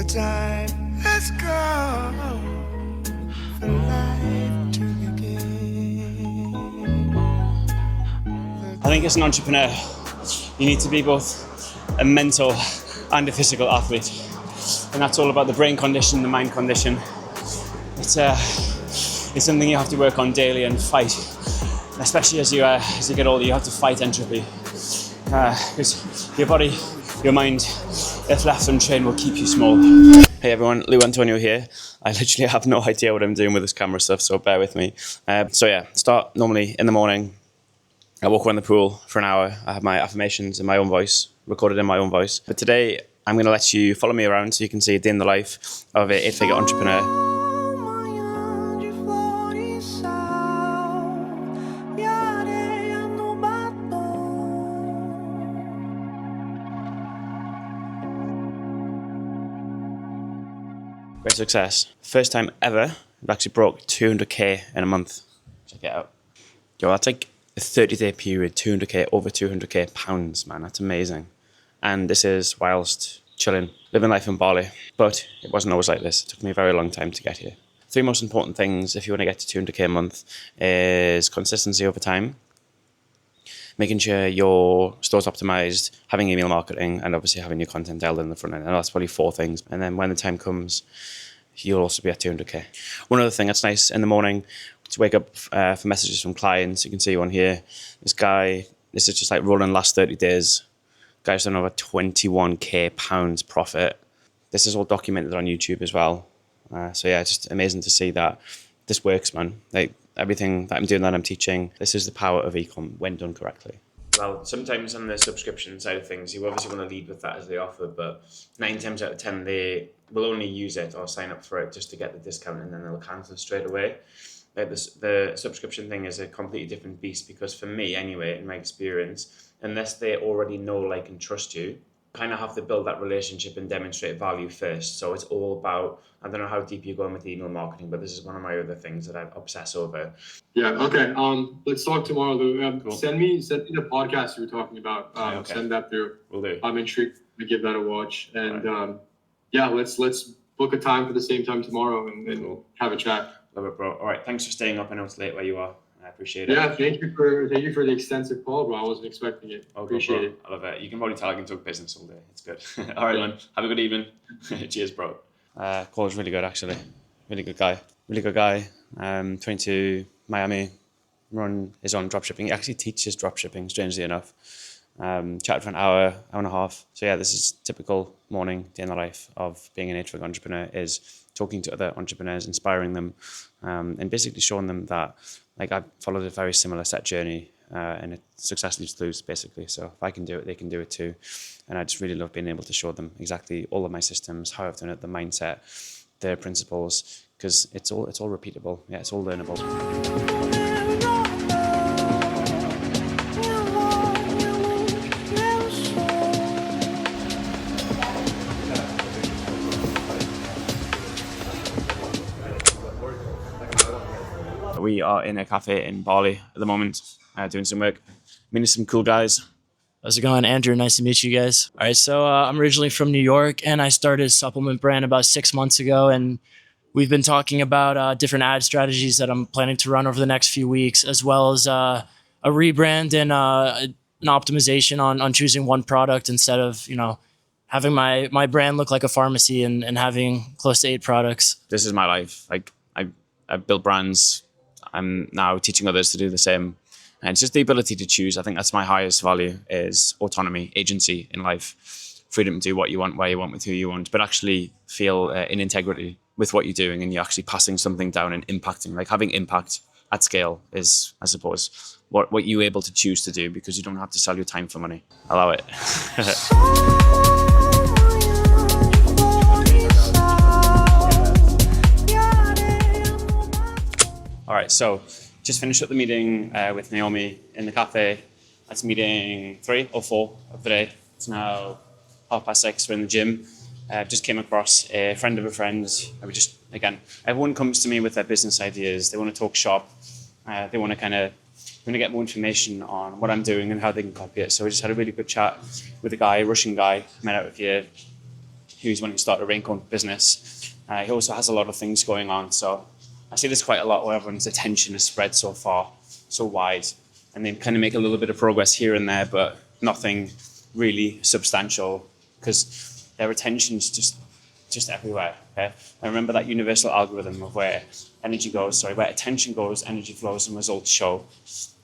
time has come for life to begin. I think as an entrepreneur, you need to be both a mental and a physical athlete. And that's all about the brain condition, the mind condition. It's something you have to work on daily and fight. Especially as you get older, you have to fight entropy. Because your body, your mind, if left untrained, will keep you small. Hey everyone, Lou Antonio here. I literally have no idea what I'm doing with this camera stuff, so bear with me. Start normally in the morning. I walk around the pool for an hour. I have my affirmations in my own voice, recorded in my own voice. But today, I'm going to let you follow me around so you can see a day in the life of an 8-figure entrepreneur. Great success. First time ever, I've actually broke 200k in a month. Check it out. Yo, that's like a 30-day period, 200k, over 200k pounds, man. That's amazing. And this is whilst chilling, living life in Bali. But it wasn't always like this. It took me a very long time to get here. 3 most important things if you want to get to 200k a month is consistency over time, making sure your store's optimized, having email marketing, and obviously having your content dialed in the front end. And that's probably 4 things. And then when the time comes, you'll also be at 200k. One other thing that's nice in the morning, to wake up for messages from clients. You can see one here. This guy, this is just like rolling last 30 days. Guy's done over 21k pounds profit. This is all documented on YouTube as well. Just amazing to see that this works, man. Like everything that I'm doing, that I'm teaching, this is the power of ecom when done correctly. Well, sometimes on the subscription side of things, you obviously want to lead with that as the offer, but 9 times out of 10, they will only use it or sign up for it just to get the discount, and then they'll cancel straight away. Like the subscription thing is a completely different beast, because for me anyway, in my experience, unless they already know, like, and trust you, kind of have to build that relationship and demonstrate value first. So it's all about, I don't know how deep you're going with email marketing, but this is one of my other things that I obsess over. Yeah, okay. Let's talk tomorrow, Lou. Cool. Send me the podcast you were talking about. Okay. Send that through. Will do. I'm intrigued to give that a watch. And right. Let's book a time for the same time tomorrow and Cool. have a chat. Love it, bro. All right, thanks for staying up. I know it's late where you are. I appreciate it. Yeah, thank you for the extensive call, bro. I wasn't expecting it. Appreciate it. I love it. You can probably tell I can talk business all day. It's good. All right, man. Have a good evening. Cheers, bro. Cole's really good, actually. Really good guy. 22, Miami. Run his own dropshipping. He actually teaches dropshipping, strangely enough. Chatted for an hour and a half. So yeah, this is typical morning, day in the life of being an 8-figure entrepreneur, is talking to other entrepreneurs, inspiring them, and basically showing them that, like, I've followed a very similar set journey, and success leads to lose, basically. So if I can do it, they can do it too. And I just really love being able to show them exactly all of my systems, how I've done it, the mindset, their principles, because it's all repeatable. Yeah, it's all learnable. We are in a cafe in Bali at the moment, doing some work, meeting some cool guys. How's it going, Andrew? Nice to meet you guys. All right, so I'm originally from New York, and I started a supplement brand about 6 months ago, and we've been talking about different ad strategies that I'm planning to run over the next few weeks, as well as a rebrand and an optimization on choosing one product instead of, having my brand look like a pharmacy and having close to 8 products. This is my life. Like, I've built brands. I'm now teaching others to do the same. And it's just the ability to choose. I think that's my highest value, is autonomy, agency in life, freedom to do what you want, where you want, with who you want, but actually feel in integrity with what you're doing, and you're actually passing something down and impacting. Like, having impact at scale is, I suppose, what you're able to choose to do, because you don't have to sell your time for money. Allow it. All right, so just finished up the meeting with Naomi in the cafe. That's meeting 3 or 4 of the day. It's now 6:30. We're in the gym. Just came across a friend of a friend. Everyone comes to me with their business ideas. They want to talk shop. They want to get more information on what I'm doing and how they can copy it. So we just had a really good chat with a guy, a Russian guy, met out of here. who's wanting to start a raincoat business. He also has a lot of things going on. So I see this quite a lot where everyone's attention is spread so far, so wide, and they kind of make a little bit of progress here and there, but nothing really substantial because their attention's just everywhere. Okay, I remember that universal algorithm of where where attention goes, energy flows, and results show.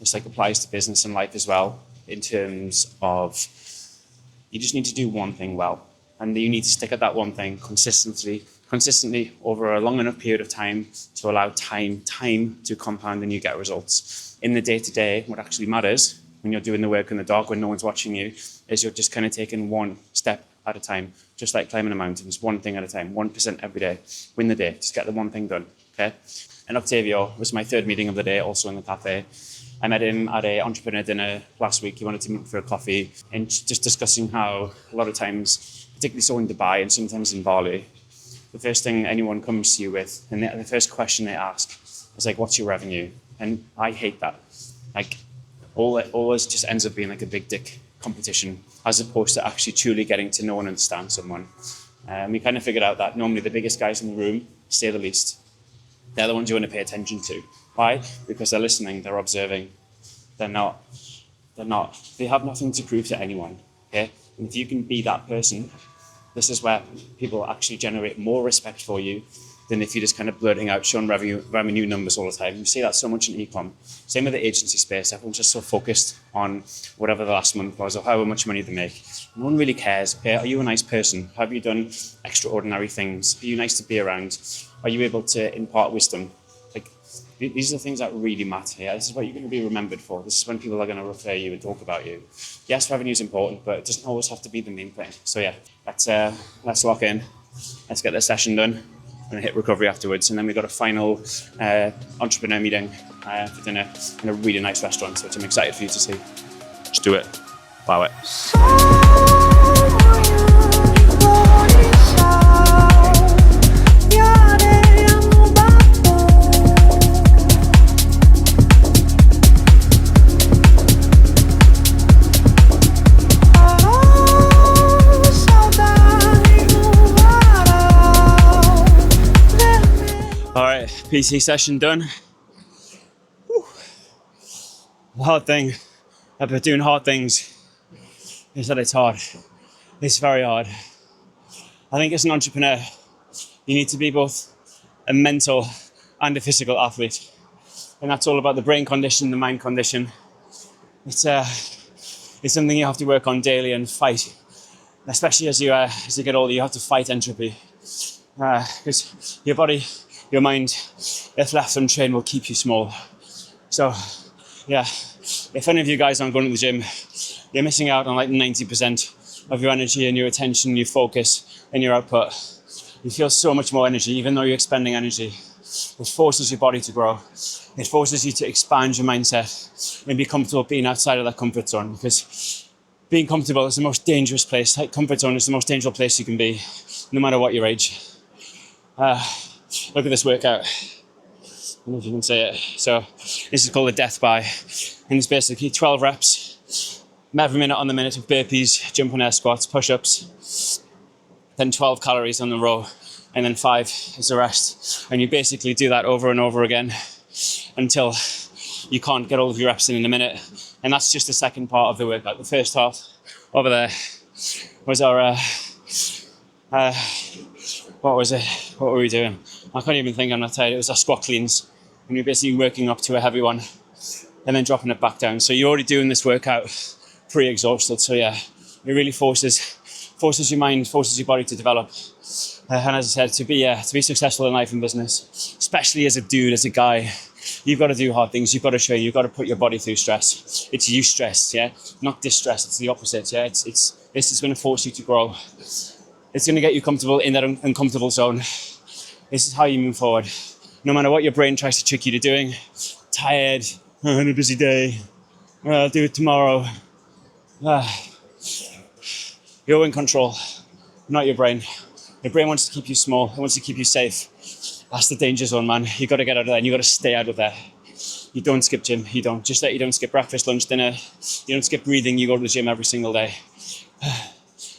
This like applies to business and life as well, in terms of you just need to do one thing well, and you need to stick at that one thing consistently over a long enough period of time to allow time to compound and you get results. In the day-to-day, what actually matters when you're doing the work in the dark, when no one's watching you, is you're just kind of taking one step at a time, just like climbing a mountain, just one thing at a time, 1% every day. Win the day, just get the one thing done, okay? And Octavio was my third meeting of the day, also in the cafe. I met him at an entrepreneur dinner last week. He wanted to meet for a coffee and just discussing how a lot of times, particularly so in Dubai and sometimes in Bali, the first thing anyone comes to you with, and the first question they ask is like, what's your revenue? And I hate that. Like, all this just ends up being like a big dick competition, as opposed to actually truly getting to know and understand someone. We kind of figured out that normally the biggest guys in the room stay the least. They're the ones you want to pay attention to. Why? Because they're listening, they're observing. They have nothing to prove to anyone, okay? And if you can be that person, this is where people actually generate more respect for you than if you're just kind of blurting out, showing revenue numbers all the time. You see that so much in ecom. Same with the agency space. Everyone's just so focused on whatever the last month was or however much money they make. No one really cares. Okay? Are you a nice person? Have you done extraordinary things? Are you nice to be around? Are you able to impart wisdom? Like, these are the things that really matter. Yeah? This is what you're going to be remembered for. This is when people are going to refer you and talk about you. Yes, revenue is important, but it doesn't always have to be the main thing. So yeah, let's lock in. Let's get this session done. I'm going to hit recovery afterwards, and then we've got a final entrepreneur meeting for dinner in a really nice restaurant, which I'm excited for you to see. Just do it. Wow it. All right, PC session done. Whew. The hard thing about doing hard things is that it's hard. It's very hard. I think as an entrepreneur, you need to be both a mental and a physical athlete. And that's all about the brain condition, the mind condition. It's something you have to work on daily and fight. Especially as you get older, you have to fight entropy. Because your body, your mind, if left untrained, will keep you small. So, yeah, if any of you guys aren't going to the gym, you're missing out on like 90% of your energy and your attention, your focus, and your output. You feel so much more energy, even though you're expending energy. It forces your body to grow. It forces you to expand your mindset and be comfortable being outside of that comfort zone, because being comfortable is the most dangerous place. Like, comfort zone is the most dangerous place you can be, no matter what your age. Look at this workout. I don't know if you can see it. So this is called a death by, and it's basically 12 reps, every minute on the minute of burpees, jump and air squats, push-ups, then 12 calories on the row, and then 5 is the rest. And you basically do that over and over again until you can't get all of your reps in a minute. And that's just the second part of the workout. The first half over there was our, what was it? What were we doing? I can't even think, I'm not tired. It was our squat cleans. And you're basically working up to a heavy one and then dropping it back down. So you're already doing this workout pre-exhausted. So yeah, it really forces your mind, forces your body to develop. And as I said, to be successful in life and business, especially as a dude, as a guy, you've got to do hard things. You've got to train. You've got to put your body through stress. It's eustress, yeah, not distress. It's the opposite, yeah. This is going to force you to grow. It's going to get you comfortable in that uncomfortable zone. This is how you move forward. No matter what your brain tries to trick you to doing. Tired, on a busy day, I'll do it tomorrow. You're in control, not your brain. Your brain wants to keep you small. It wants to keep you safe. That's the danger zone, man. You got to get out of there and you got to stay out of there. You don't skip gym. You don't. Just like you don't skip breakfast, lunch, dinner. You don't skip breathing. You go to the gym every single day.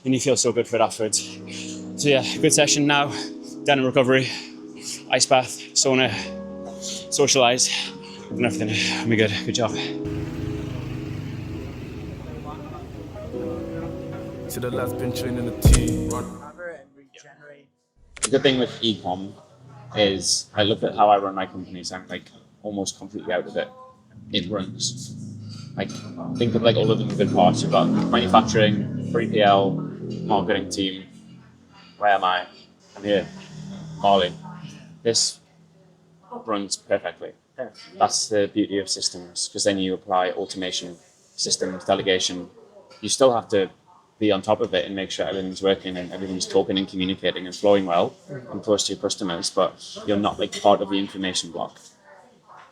And you feel so good for it afterwards. So So yeah, good session now. Down in recovery, ice bath, sauna, socialise, and everything. It'll be good. Good job. To the last been training the team. The good thing with ecom is I look at how I run my companies. I'm like almost completely out of it. It runs. Like think of like all of the moving parts. You've got manufacturing, 3PL, marketing team. Where am I? I'm here. Bali. This runs perfectly. That's the beauty of systems, because then you apply automation, systems, delegation. You still have to be on top of it and make sure everything's working and everything's talking and communicating and flowing well and close to your customers, but you're not like part of the information block.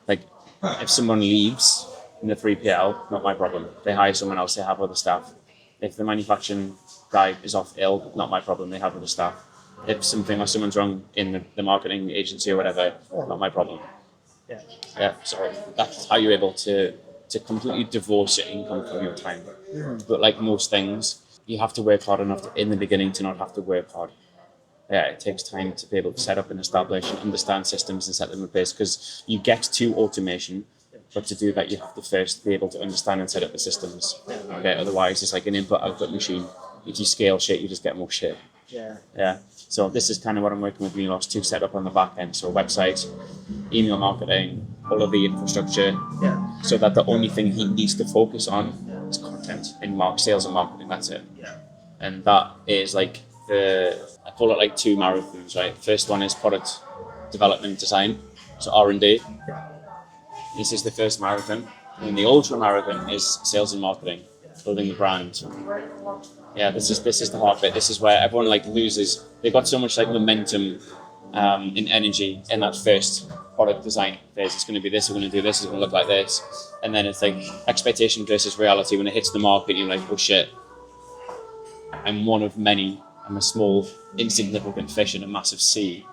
Like if someone leaves in the 3PL, not my problem. They hire someone else, they have other staff. If the manufacturing guy is off ill, not my problem, they have other staff. If something or someone's wrong in the marketing agency or whatever, not my problem. Yeah, so that's how you're able to completely divorce your income from your time. But like most things, you have to work hard enough in the beginning to not have to work hard. Yeah, it takes time to be able to set up and establish and understand systems and set them in place, because you get to automation, but to do that you have to first be able to understand and set up the systems. Okay, otherwise it's like an input-output machine. If you scale shit, you just get more shit. Yeah. So this is kind of what I'm working with Milos to set up on the back end. So website, email marketing, all of the infrastructure, so that the only thing he needs to focus on is content and sales and marketing. That's it. And that is like I call it like 2 marathons, right? First one is product development design, so R&D. This is the first marathon. And the ultra marathon is sales and marketing, building the brand. Yeah, this is the hard bit. This is where everyone like loses. They got so much like momentum and energy in that first product design phase. It's going to be this, we're going to do this, it's going to look like this. And then it's like expectation versus reality. When it hits the market, you're like, oh shit, I'm one of many. I'm a small, insignificant fish in a massive sea.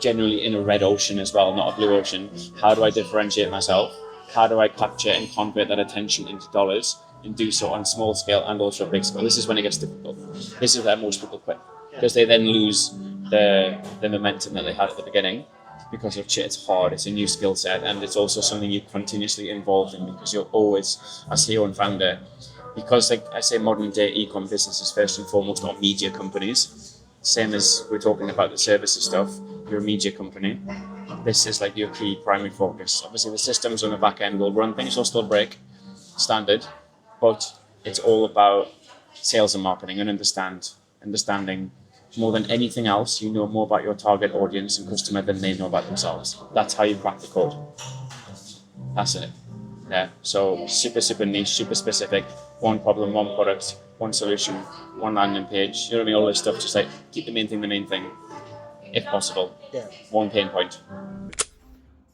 Generally in a red ocean as well, not a blue ocean. How do I differentiate myself? How do I capture and convert that attention into dollars and do so on small scale and also big scale? This is when it gets difficult. This is where most people quit, because they then lose the momentum that they had at the beginning, because of shit, it's hard, it's a new skill set, and it's also something you're continuously involved in, because you're always, as CEO and founder, because like I say, modern day ecom businesses first and foremost are media companies. Same as we're talking about the services stuff, you're a media company. This is like your key primary focus. Obviously the systems on the back end will run, things will still break, standard, but it's all about sales and marketing and understanding more than anything else. You know more about your target audience and customer than they know about themselves. That's how you crack the code. That's it. Yeah, so super niche, super specific, one problem, one product, one solution, one landing page, you know what I mean, all this stuff, just like keep the main thing, if possible. One pain point.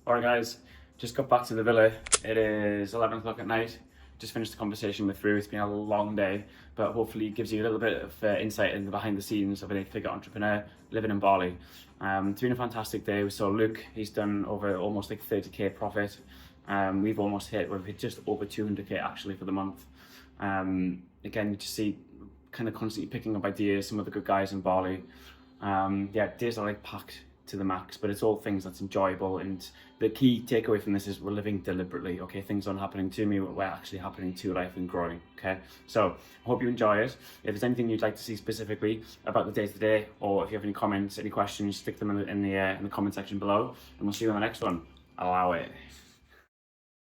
Alright guys, just got back to the villa. It is 11 o'clock at night. Just finished the conversation with Rue. It's been a long day, but hopefully it gives you a little bit of insight into the behind the scenes of an 8-figure entrepreneur living in Bali. It's been a fantastic day. We saw Luke, he's done over almost like 30k profit. We've almost hit just over 200k actually for the month. Again, you just see kind of constantly picking up ideas, some of the good guys in Bali. Days are like packed to the max, but it's all things that's enjoyable. And the key takeaway from this is we're living deliberately. Okay, things aren't happening to me, we're actually happening to life and growing. Okay, so I hope you enjoy it. If there's anything you'd like to see specifically about the day to day, or if you have any comments, any questions, stick them in the comment section below, and we'll see you on the next one. Allow it.